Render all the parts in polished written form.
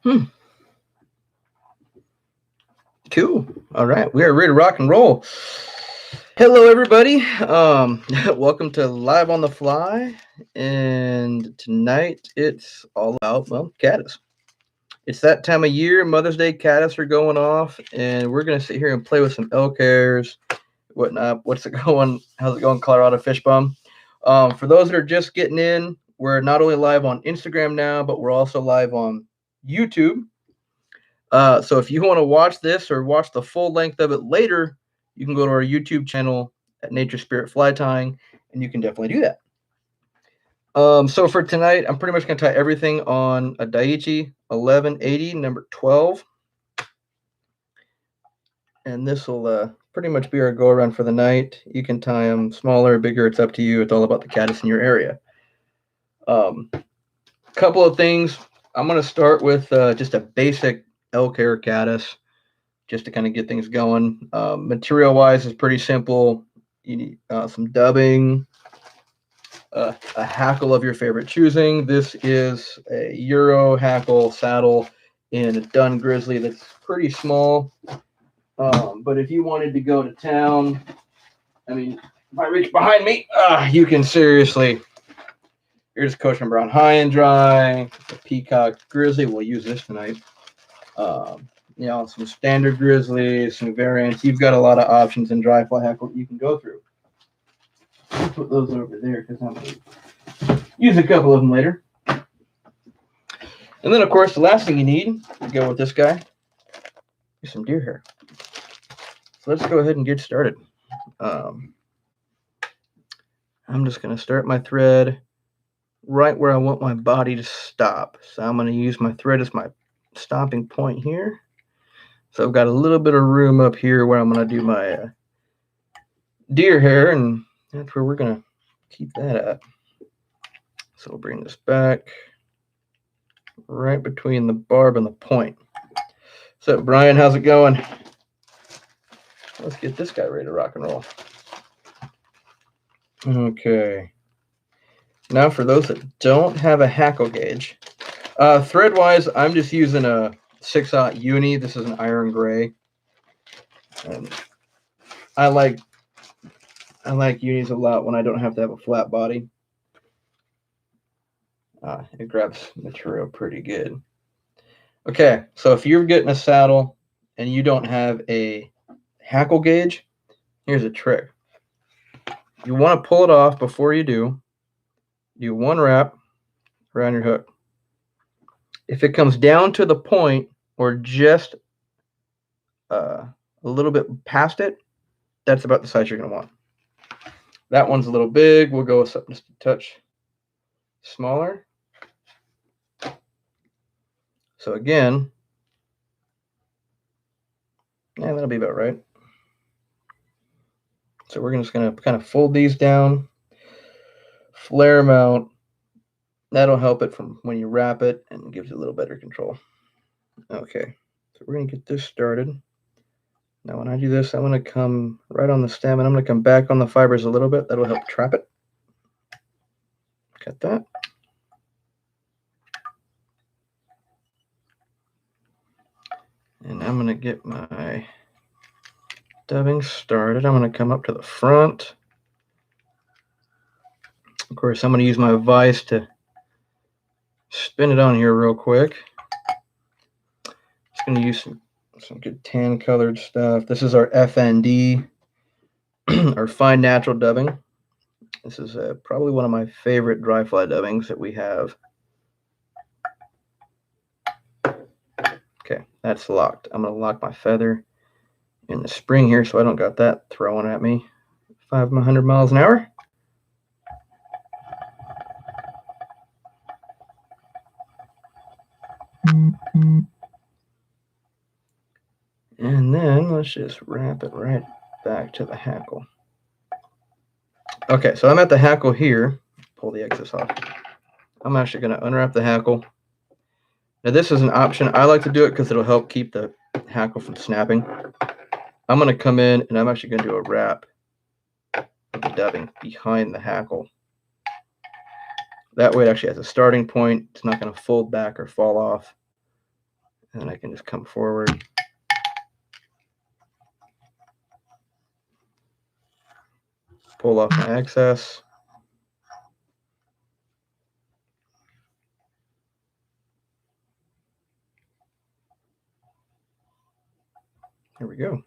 Hmm. Cool. All right, we are ready to rock and roll. Hello, everybody. Welcome to Live on the Fly, and tonight it's all about Caddis. It's that time of year. Mother's Day Caddis are going off, and we're gonna sit here and play with some elk hairs, whatnot. What's it going? How's it going, Colorado Fish Bum? For those that are just getting in, we're not only live on Instagram now, but we're also live on YouTube. So if you want to watch this or watch the full length of it later, you can go to our YouTube channel at Nature Spirit Fly Tying, and you can definitely do that. So for tonight, I'm pretty much going to tie everything on a Daiichi 1180 number 12. And this will pretty much be our go around for the night. You can tie them smaller, bigger, it's up to you. It's all about the caddis in your area. Couple of things. I'm going to start with just a basic elk hair caddis, just to kind of get things going. Material wise is pretty simple. You need some dubbing, a hackle of your favorite choosing. This is a Euro hackle saddle in a dun grizzly that's pretty small. But if you wanted to go to town, I mean, if I reach behind me, you can seriously. Here's Coachman Brown High and Dry, the Peacock Grizzly. We'll use this tonight. Some standard grizzlies, some variants. You've got a lot of options in dry fly hackle you can go through. I'll put those over there because I'm going to use a couple of them later. And then, of course, the last thing you need to go with this guy is some deer hair. So let's go ahead and get started. I'm just going to start my thread right where I want my body to stop. So I'm going to use my thread as my stopping point here. So I've got a little bit of room up here where I'm going to do my deer hair, and that's where we're going to keep that at. So we'll bring this back right between the barb and the point. So, Brian, how's it going? Let's get this guy ready to rock and roll. Okay. Now for those that don't have a hackle gauge, thread-wise, I'm just using a 6/0 uni. This is an iron gray. And I like unis a lot when I don't have to have a flat body. It grabs material pretty good. Okay, so if you're getting a saddle and you don't have a hackle gauge, here's a trick. You want to pull it off before you do. Do one wrap around your hook. If it comes down to the point or just a little bit past it, that's about the size you're going to want. That one's a little big. We'll go with something just a touch smaller. So again, that'll be about right. So we're just going to kind of fold these down, flare them out. That'll help it from when you wrap it and gives you a little better control. Okay, so we're going to get this started. Now when I do this, I'm going to come right on the stem, and I'm going to come back on the fibers a little bit. That'll help trap it. Cut that. And I'm going to get my dubbing started. I'm going to come up to the front. Of course, I'm going to use my vise to spin it on here real quick. Just going to use some good tan colored stuff. This is our FND, our fine natural dubbing. This is probably one of my favorite dry fly dubbings that we have. Okay, that's locked. I'm going to lock my feather in the spring here so I don't got that throwing at me 500 miles an hour. And then let's just wrap it right back to the hackle. Okay, so I'm at the hackle here. Pull the excess off. I'm actually going to unwrap the hackle. Now this is an option. I like to do it because it'll help keep the hackle from snapping. I'm going to come in and I'm actually going to do a wrap of the dubbing behind the hackle. That way it actually has a starting point. It's not going to fold back or fall off. And then I can just come forward. Pull off my excess. Here we go.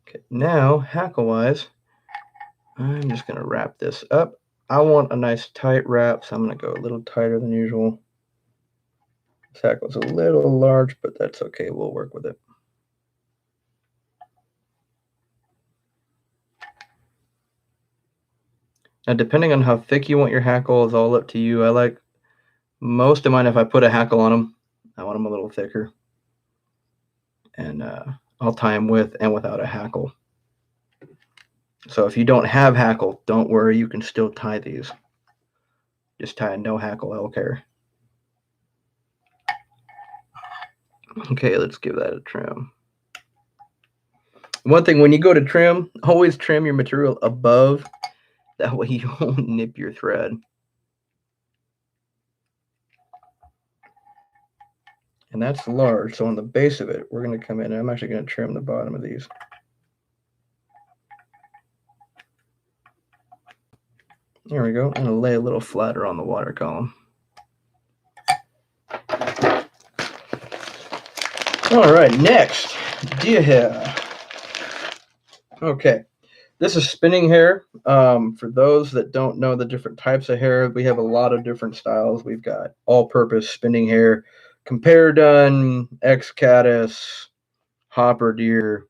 Okay, now hackle-wise, I'm just going to wrap this up. I want a nice tight wrap, so I'm going to go a little tighter than usual. This hackle's a little large, but that's okay. We'll work with it. Now, depending on how thick you want your hackle is all up to you. I like most of mine, if I put a hackle on them, I want them a little thicker. And I'll tie them with and without a hackle. So if you don't have hackle, don't worry. You can still tie these. Just tie a no hackle elk hair. Okay, let's give that a trim. One thing, when you go to trim, always trim your material above. That way you won't nip your thread. And that's large, so on the base of it, we're going to come in, and I'm actually going to trim the bottom of these. There we go. I'm going to lay a little flatter on the water column. All right, next, do you have? Okay, this is spinning hair. For those that don't know the different types of hair, we have a lot of different styles. We've got all-purpose spinning hair, compare done, Caddis, hopper deer,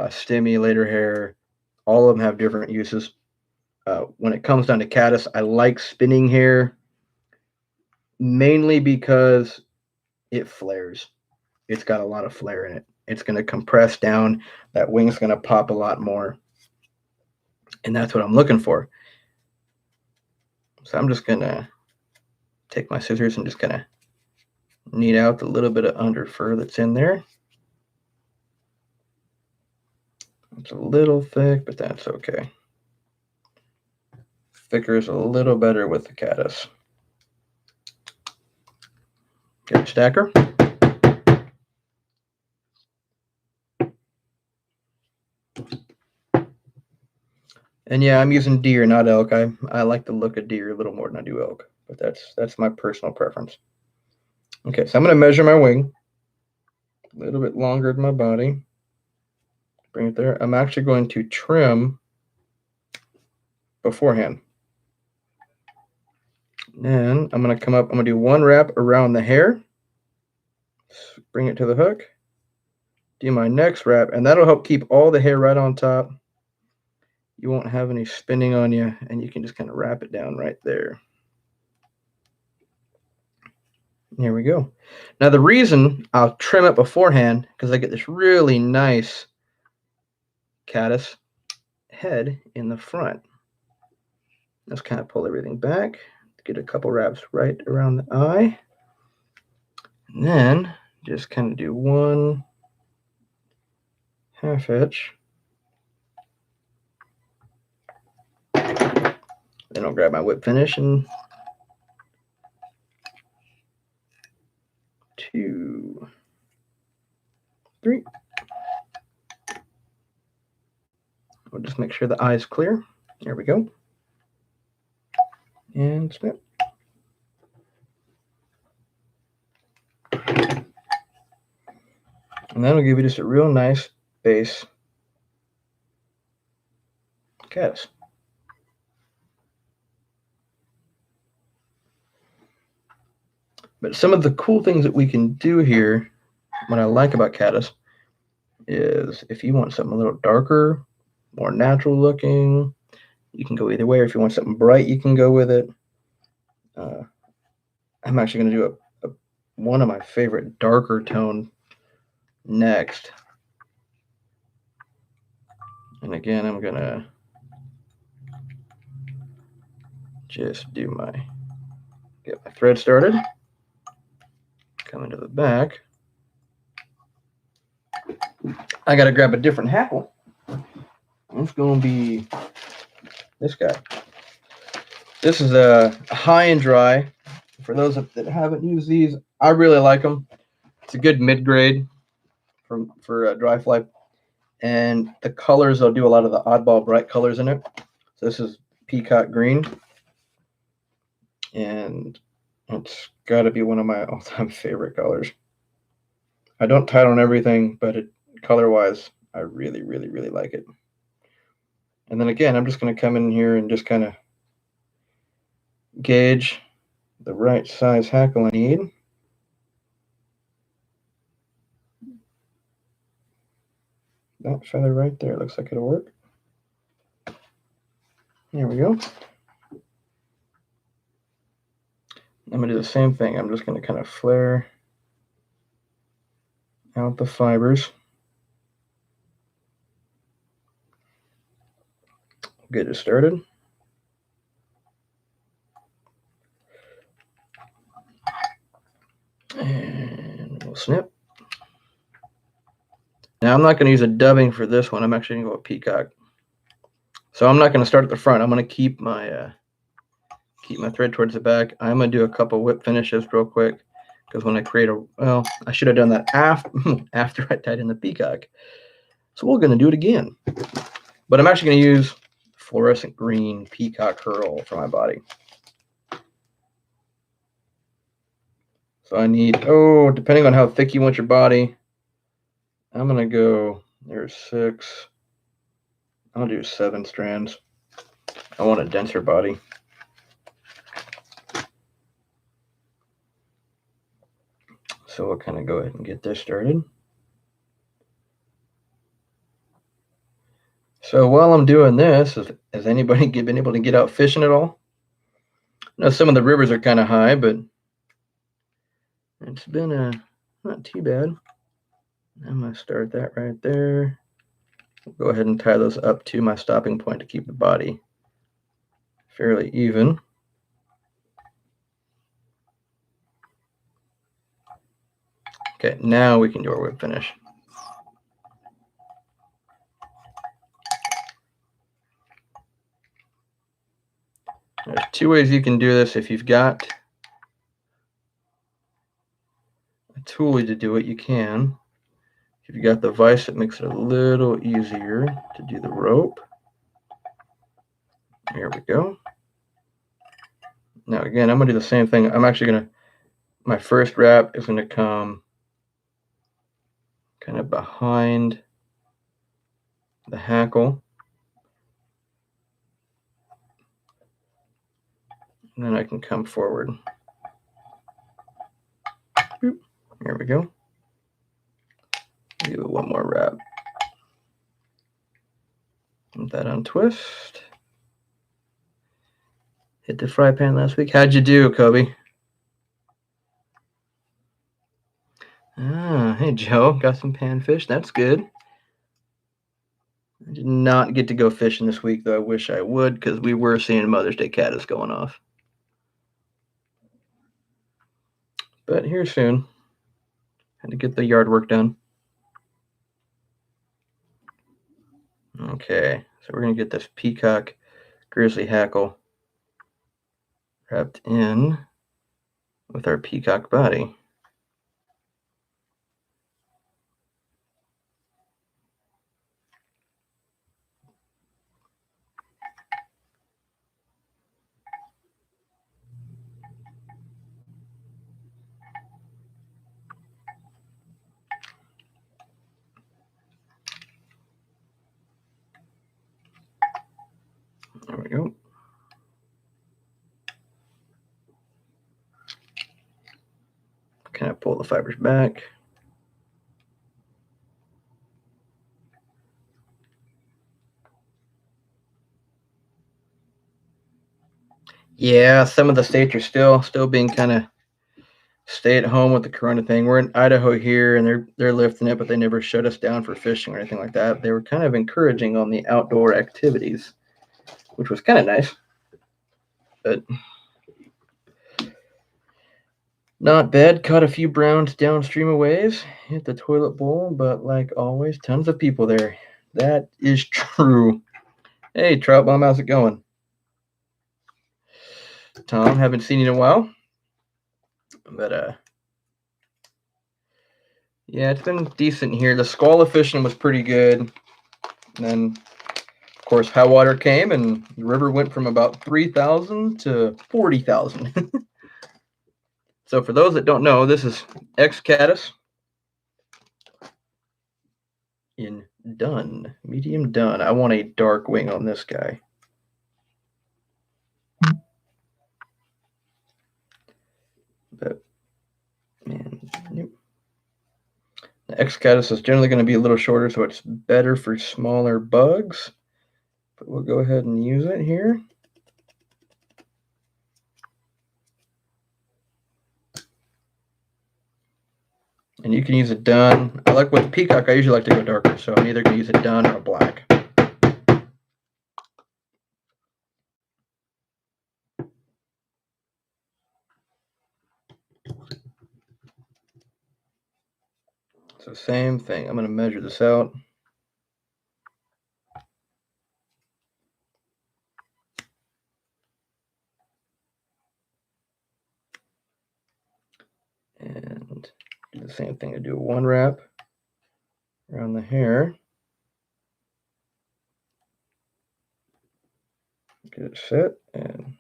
stimulator hair. All of them have different uses. When it comes down to Caddis, I like spinning hair mainly because it flares. It's got a lot of flare in it. It's going to compress down. That wing's going to pop a lot more. And that's what I'm looking for. So I'm just going to take my scissors and just kind of knead out the little bit of under fur that's in there. It's a little thick, but that's okay. Thicker is a little better with the Caddis. Get a stacker. And yeah, I'm using deer, not elk. I like the look of deer a little more than I do elk, but that's my personal preference. Okay, so I'm going to measure my wing. A little bit longer than my body. Bring it there. I'm actually going to trim beforehand. Then I'm going to come up. I'm going to do one wrap around the hair. Bring it to the hook. Do my next wrap, and that'll help keep all the hair right on top. You won't have any spinning on you, and you can just kind of wrap it down right there. Here we go. Now the reason I'll trim it beforehand, because I get this really nice Caddis head in the front. Let's kind of pull everything back. Get a couple wraps right around the eye. And then just kind of do one half hitch. Then I'll grab my whip finish and 2, 3. We'll just make sure the eye is clear. There we go. And snip. And that'll give you just a real nice base Caddis. But some of the cool things that we can do here, what I like about Caddis, is if you want something a little darker, more natural looking, you can go either way. Or if you want something bright, you can go with it. I'm actually going to do one of my favorite darker tone next. And again, I'm going to just get my thread started. Come into the back. I got to grab a different hackle. It's going to be this guy. This is a high and dry For those that haven't used these, I really like them. It's a good mid-grade for dry fly, and the colors, they'll do a lot of the oddball bright colors in it. So this is peacock green, and it's got to be one of my all-time favorite colors. I don't tie it on everything, but color-wise, I really, really, really like it. And then again, I'm just going to come in here and just kind of gauge the right size hackle I need. That feather right there looks like it'll work. There we go. I'm going to do the same thing. I'm just going to kind of flare out the fibers. Get it started. And we'll snip. Now I'm not going to use a dubbing for this one. I'm actually going to go with peacock. So I'm not going to start at the front. I'm going to keep my thread towards the back. I'm going to do a couple whip finishes real quick, because when I create I should have done that after I tied in the peacock. So we're going to do it again. But I'm actually going to use fluorescent green peacock curl for my body. So I need, depending on how thick you want your body, I'm going to go, there's 6. I'll do 7 strands. I want a denser body. So we'll kind of go ahead and get this started. So while I'm doing this, has anybody been able to get out fishing at all? I know some of the rivers are kind of high, but it's been not too bad. I'm going to start that right there. Go ahead and tie those up to my stopping point to keep the body fairly even. Okay, now we can do our whip finish. There's 2 ways you can do this. If you've got a toolie to do it, you can. If you've got the vise, it makes it a little easier to do the rope. There we go. Now again, I'm going to do the same thing. I'm actually going to, my first wrap is going to come kind of behind the hackle. And then I can come forward. Boop. There we go. Give it one more wrap. Put that on twist. Hit the fry pan last week. How'd you do, Kobe? Hey, Joe. Got some panfish. That's good. I did not get to go fishing this week, though. I wish I would, because we were seeing Mother's Day Caddis going off. But here soon. Had to get the yard work done. Okay, so we're going to get this peacock grizzly hackle wrapped in with our peacock body. There we go. Kind of pull the fibers back. Yeah, some of the states are still being kind of stay at home with the corona thing. We're in Idaho here, and they're lifting it, but they never shut us down for fishing or anything like that. They were kind of encouraging on the outdoor activities, which was kind of nice. But not bad. Caught a few browns downstream a ways. Hit the toilet bowl, but like always, tons of people there. That is true. Hey, Trout Bomb, how's it going? Tom, haven't seen you in a while. But yeah, it's been decent here. The squall fishing was pretty good. And then, of course, high water came and the river went from about 3,000 to 40,000. So for those that don't know, this is Caddis in dun, medium dun. I want a dark wing on this guy. But man, yep. The Caddis is generally going to be a little shorter, so it's better for smaller bugs. But we'll go ahead and use it here. And you can use a dun. I like with the peacock, I usually like to go darker, so I'm either going to use a dun or a black. So same thing. I'm going to measure this out. And do the same thing. I do one wrap around the hair. Get it set and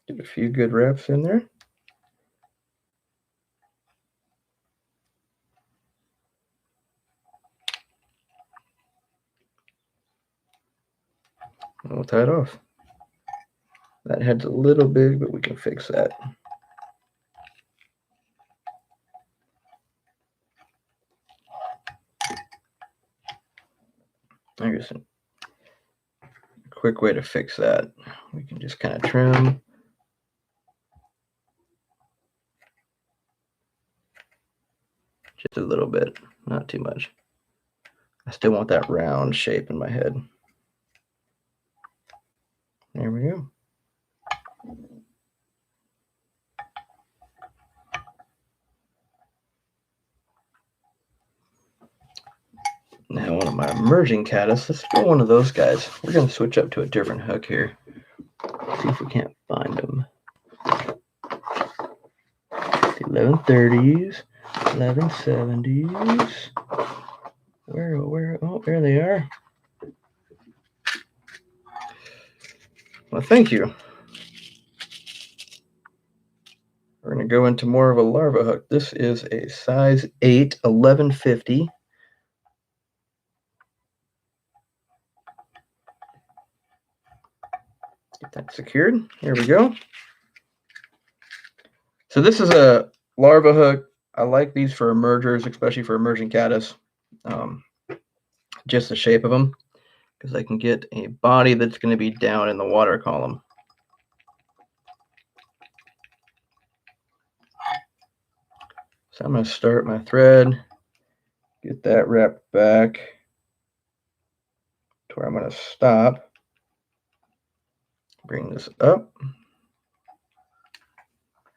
get a few good wraps in there. And we'll tie it off. That head's a little big, but we can fix that. Here's a quick way to fix that. We can just kind of trim. Just a little bit, not too much. I still want that round shape in my head. There we go. Now one of my emerging caddis. Let's go one of those guys. We're going to switch up to a different hook here. See if we can't find them. 1130s, 1170s. Where? Oh, there they are. Well, thank you. We're going to go into more of a larva hook. This is a size 8, 1150. Get that secured. Here we go. So this is a larva hook. I like these for emergers, especially for emerging caddis. Just the shape of them, because I can get a body that's going to be down in the water column. So I'm going to start my thread, get that wrapped back to where I'm going to stop. Bring this up.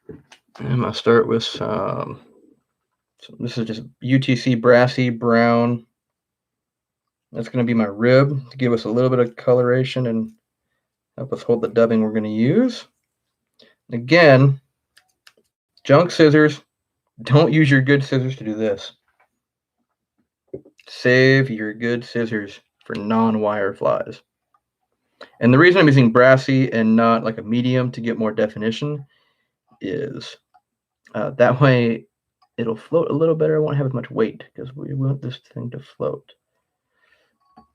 And I'm going to start with some, so this is just UTC Brassy Brown. That's going to be my rib to give us a little bit of coloration and help us hold the dubbing we're going to use. Again, junk scissors. Don't use your good scissors to do this. Save your good scissors for non-wire flies. And the reason I'm using brassy and not like a medium to get more definition is that way it'll float a little better. I won't have as much weight because we want this thing to float.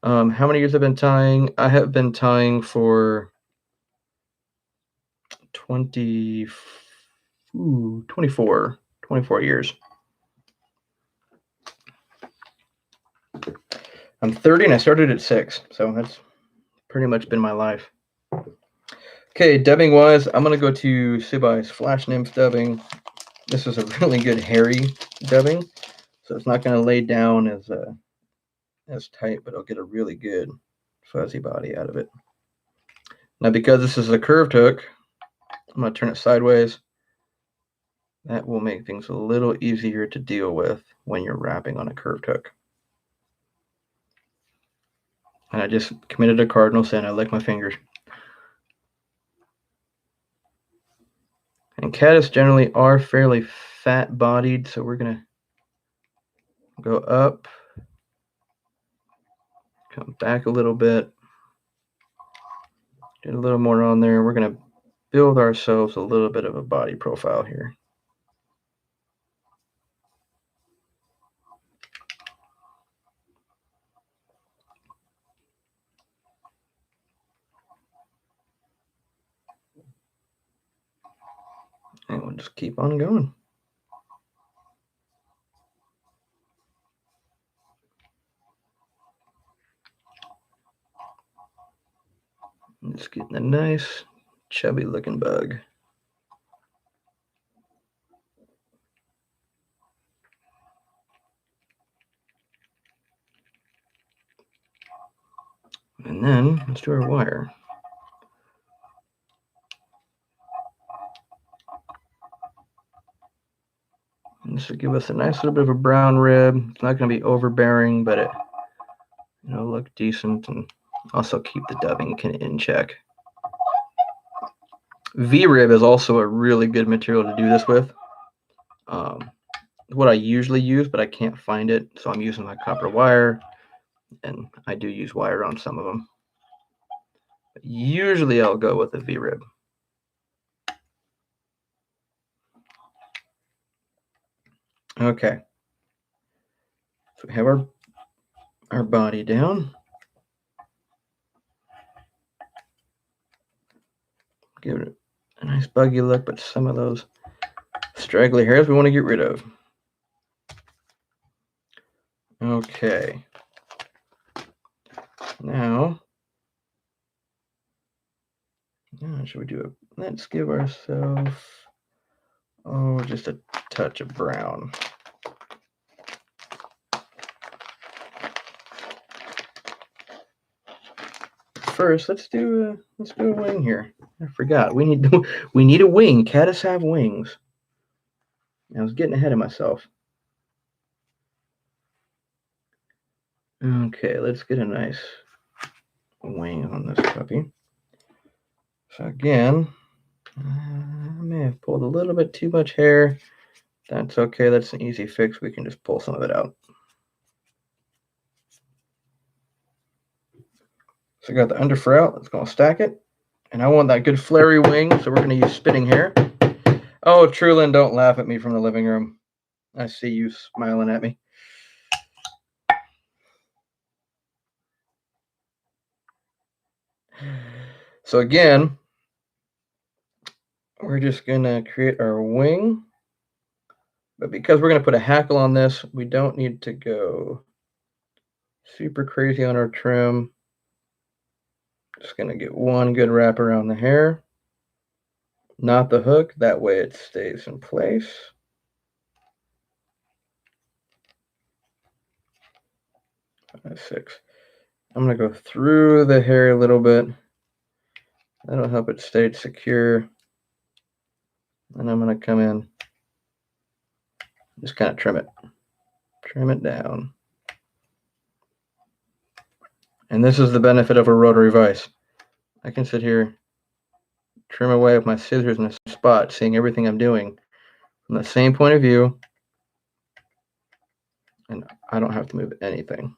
How many years have I been tying? I have been tying for 24 years. I'm 30 and I started at 6, so that's pretty much been my life. Okay, dubbing wise, I'm going to go to Sibai's Flash Nymph dubbing. This is a really good hairy dubbing, so it's not going to lay down as tight, but it'll get a really good fuzzy body out of it. Now, because this is a curved hook, I'm going to turn it sideways. That will make things a little easier to deal with when you're wrapping on a curved hook. And I just committed a cardinal sin. I lick my fingers. And Caddis generally are fairly fat-bodied, so we're going to go up, come back a little bit, get a little more on there. We're going to build ourselves a little bit of a body profile here. And we'll just keep on going. I'm just getting a nice, chubby looking bug. And then let's do our wire. And this will give us a nice little bit of a brown rib. It's not going to be overbearing, but it look decent and also keep the dubbing in check. V-rib is also a really good material to do this with. What I usually use, but I can't find it, so I'm using my copper wire, and I do use wire on some of them. But usually I'll go with a V-rib. Okay, so we have our body down. Give it a nice buggy look, but some of those straggly hairs we want to get rid of. Okay. Now should we do it? Let's give ourselves, just a touch of brown. First, let's do a wing here. I forgot we need a wing. Caddis have wings. I was getting ahead of myself. Okay, let's get a nice wing on this puppy. So again, I may have pulled a little bit too much hair. That's okay. That's an easy fix. We can just pull some of it out. So I got the underfur out. Let's go and stack it. And I want that good flary wing, so we're going to use spinning hair. Oh, Trulin, don't laugh at me from the living room. I see you smiling at me. So again, we're just going to create our wing. But because we're going to put a hackle on this, we don't need to go super crazy on our trim. Just going to get one good wrap around the hair. Not the hook. That way it stays in place. Five, six. I'm going to go through the hair a little bit. That'll help it stay secure. And I'm going to come in, just kind of trim it down. And this is the benefit of a rotary vise. I can sit here, trim away with my scissors in a spot, seeing everything I'm doing from the same point of view, and I don't have to move anything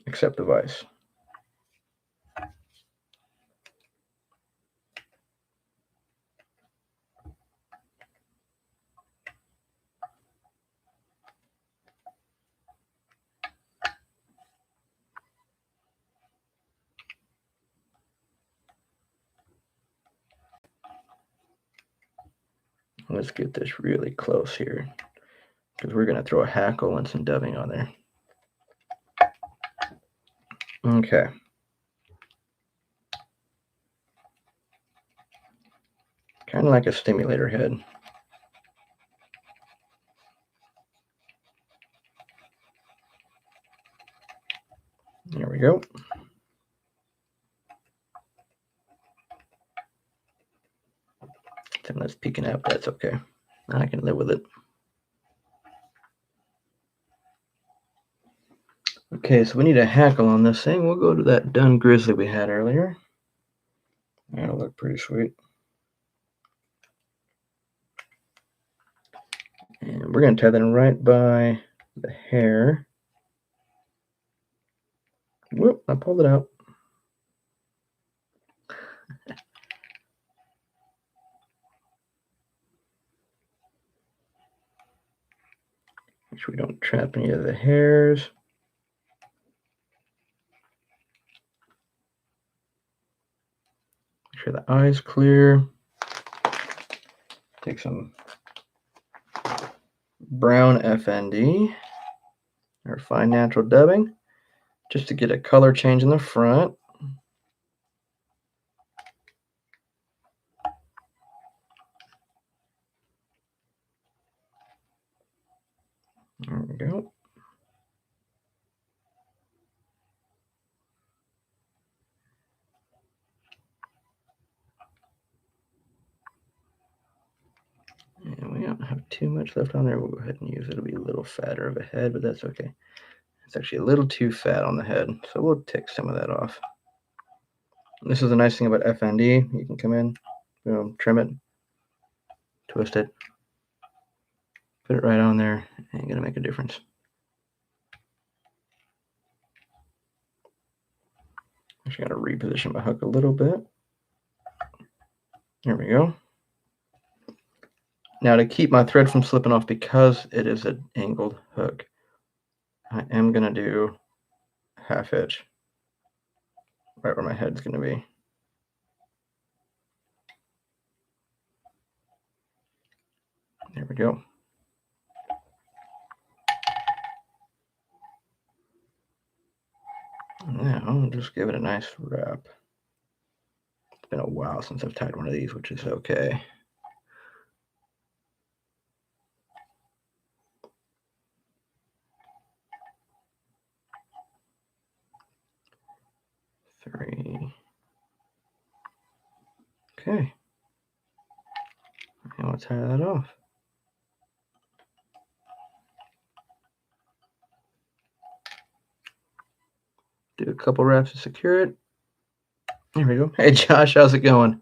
except the vise. Let's get this really close here, because we're going to throw a hackle and some dubbing on there. Okay. Kind of like a stimulator head. There we go. Something that's peeking out, that's okay. I can live with it. Okay, so we need a hackle on this thing. We'll go to that dun grizzly we had earlier. That'll look pretty sweet. we're going to tie that in right by the hair. Whoop, I pulled it out. Make sure we don't trap any of the hairs. Make sure the eye's clear. Take some brown FND, or fine natural dubbing, just to get a color change in the front. There we go. And we don't have too much left on there. We'll go ahead and use it. It'll be a little fatter of a head, but that's okay. It's actually a little too fat on the head, so we'll take some of that off. And this is the nice thing about FND. You can come in, boom, trim it, twist it, put it right on there, and you're going to make a difference. I'm just going to reposition my hook a little bit. There we go. Now, to keep my thread from slipping off, because it is an angled hook, I am going to do a half hitch right where my head's going to be. There we go. Now, I'll just give it a nice wrap. It's been a while since I've tied one of these, which is okay. Three. Okay. And we'll tie that off. Do a couple wraps to secure it. There we go. Hey, Josh, how's it going?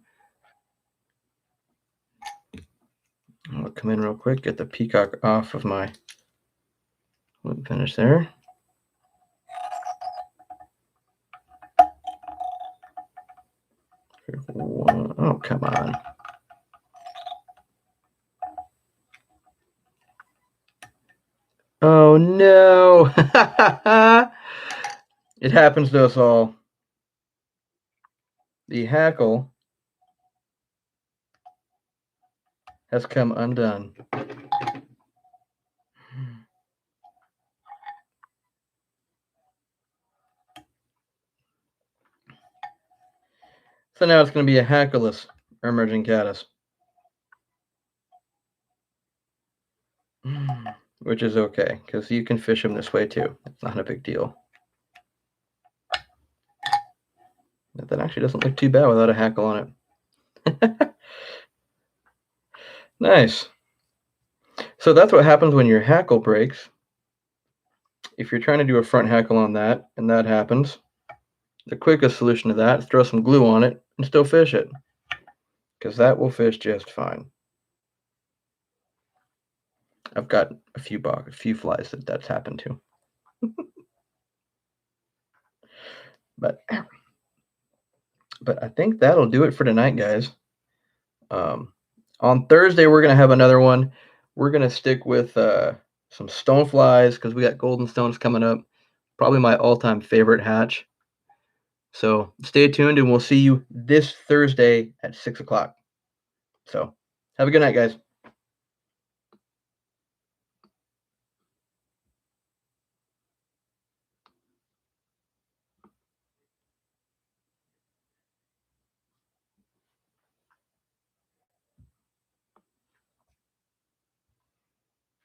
I'll come in real quick, get the peacock off of my loop finish there. Oh, come on. Oh, no. It happens to us all. The hackle has come undone. So now it's going to be a hackleless emerging caddis. Which is okay, because you can fish them this way too. It's not a big deal. That actually doesn't look too bad without a hackle on it. Nice. So that's what happens when your hackle breaks. If you're trying to do a front hackle on that, and that happens, the quickest solution to that is throw some glue on it and still fish it, because that will fish just fine. I've got a few flies that's happened to. But I think that'll do it for tonight, guys. On Thursday, we're going to have another one. We're going to stick with some stoneflies, because we got golden stones coming up. Probably my all-time favorite hatch. So stay tuned, and we'll see you this Thursday at 6 o'clock. So have a good night, guys.